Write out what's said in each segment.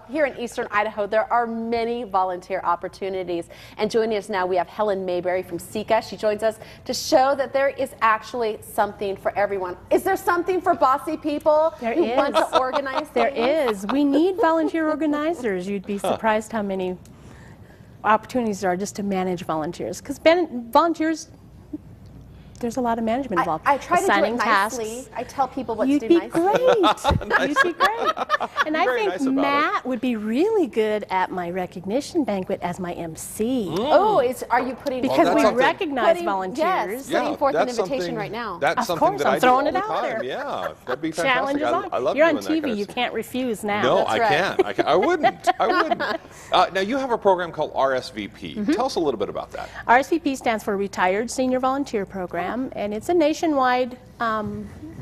Here in Eastern Idaho, there are many volunteer opportunities. And joining us now, we have Helen Mayberry from SEICAA. She joins us to show that there is actually something for everyone. Is there something for bossy people who want to organize things? There is. We need volunteer organizers. You'd be surprised how many opportunities there are just to manage volunteers. Because volunteers, there's a lot of management involved. I try to do it nicely. Tasks. I tell people what You'd to do be nicely. great. You'd be great. And I think nice Matt would be really good at my recognition banquet as my MC. Oh, are you putting... Because we something- recognize volunteers. Yes, putting forth an invitation right now. That's Of something course, that I'm I do throwing all it the out time. there. Yeah, that'd be Challenge fantastic. is on. I love You're doing on that kind TV. of You stuff. can't refuse now. No, That's I right. can't. I wouldn't. I wouldn't. Now, you have a program called RSVP. Tell us a little bit about that. RSVP stands for Retired Senior Volunteer Program, and it's a nationwide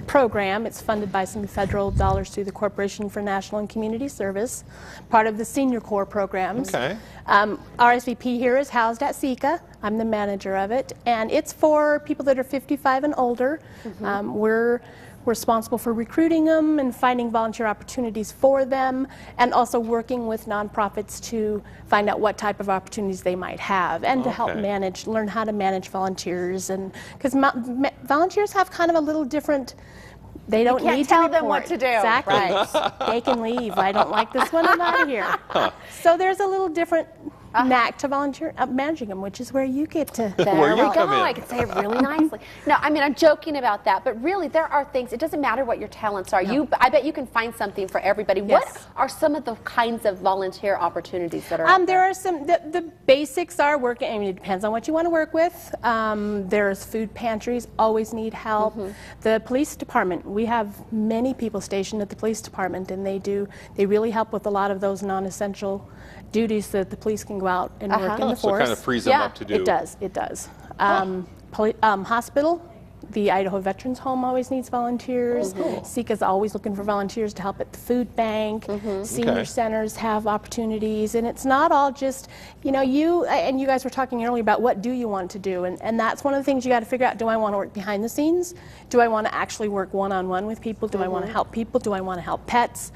program. It's funded by some federal dollars through the Corporation for National and Community Service, part of the Senior Corps programs. Okay. RSVP here is housed at SEICAA. I'm the manager of it, and it's for people that are 55 and older. We're responsible for recruiting them and finding volunteer opportunities for them, and also working with nonprofits to find out what type of opportunities they might have, and to help learn how to manage volunteers. And because volunteers have kind of a little different, they don't need to tell them report. what to do. Exactly. Right. They can leave. I don't like this one, I'm out of here. So there's a little different knack to volunteer managing them, which is where you get to. Where you come in. I can say it really nicely. No, I mean, I'm joking about that, but really there are things, it doesn't matter what your talents are. I bet you can find something for everybody. Yes. What are some of the kinds of volunteer opportunities that are out there are some, the basics are working, I mean, it depends on what you want to work with. There's food pantries, always need help. The police department, we have many people stationed at the police department, and they really help with a lot of those non-essential duties that the police can go out and work in the So force. it kind of frees them up to do. It does. Hospital, the Idaho Veterans Home always needs volunteers. SEICAA's always looking for volunteers to help at the food bank. Senior centers have opportunities, and it's not all just, you know, you guys were talking earlier about what do you want to do, and that's one of the things you got to figure out. Do I want to work behind the scenes? Do I want to actually work one-on-one with people? Do I want to help people? Do I want to help pets?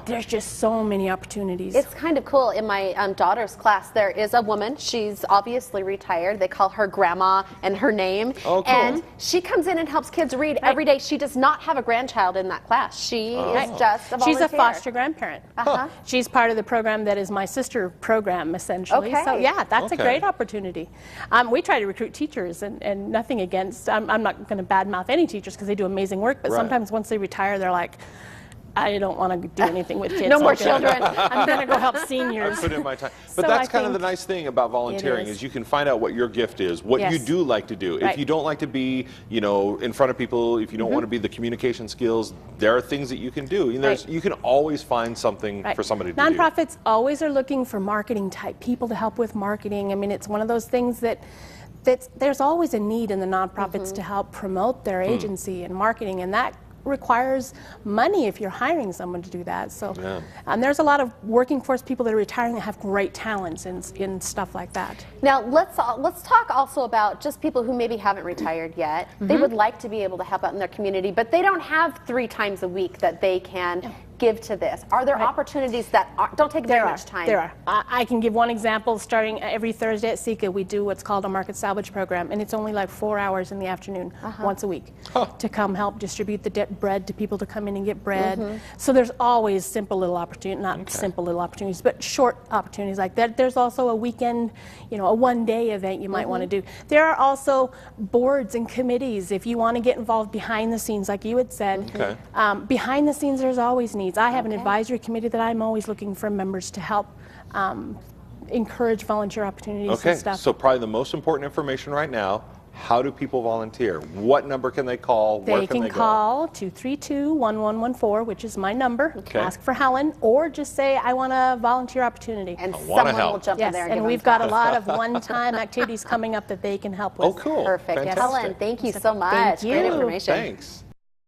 There's just so many opportunities. It's kind of cool. In my daughter's class, there is a woman. She's obviously retired. They call her Grandma and her name. Oh, cool. And she comes in and helps kids read every day. She does not have a grandchild in that class. She is just a volunteer. She's a foster grandparent. She's part of the program that is my sister program, essentially. So yeah, that's a great opportunity. We try to recruit teachers, and nothing against, I'm not going to badmouth any teachers because they do amazing work, but sometimes once they retire, they're like, I don't want to do anything with kids. No more children. I'm going to go help seniors. I put in my time. But that's kind of the nice thing about volunteering is you can find out what your gift is, what you do like to do. If you don't like to be, you know, in front of people, if you don't want to be the communication skills, there are things that you can do. You can always find something for somebody to do. Nonprofits always are looking for marketing type people to help with marketing. I mean, it's one of those things that there's always a need in the nonprofits to help promote their agency and marketing, and that requires money if you're hiring someone to do that. So there's a lot of working force people that are retiring that have great talents in stuff like that. Now let's talk also about just people who maybe haven't retired yet. They would like to be able to help out in their community, but they don't have 3 times a week that they can give to this. Are there opportunities that don't take very much time? There are. I can give one example. Starting every Thursday at SEICAA, we do what's called a market salvage program, and it's only like 4 hours in the afternoon once a week to come help distribute the bread to people to come in and get bread. So there's always simple little opportunities, not simple little opportunities, but short opportunities like that. There's also a weekend, you know, a one-day event you might want to do. There are also boards and committees if you want to get involved behind the scenes, like you had said. Behind the scenes, there's always needs. I have an advisory committee that I'm always looking for members to help encourage volunteer opportunities and stuff. So probably the most important information right now, how do people volunteer? What number can they call? Where can they go? Call 232-1114, which is my number. Ask for Helen, or just say, I want a volunteer opportunity. And someone will jump in there and and we've got a lot of one-time activities coming up that they can help with. Oh, cool. Perfect. Fantastic. Helen, thank you so much. Thank you. Great information. Thanks.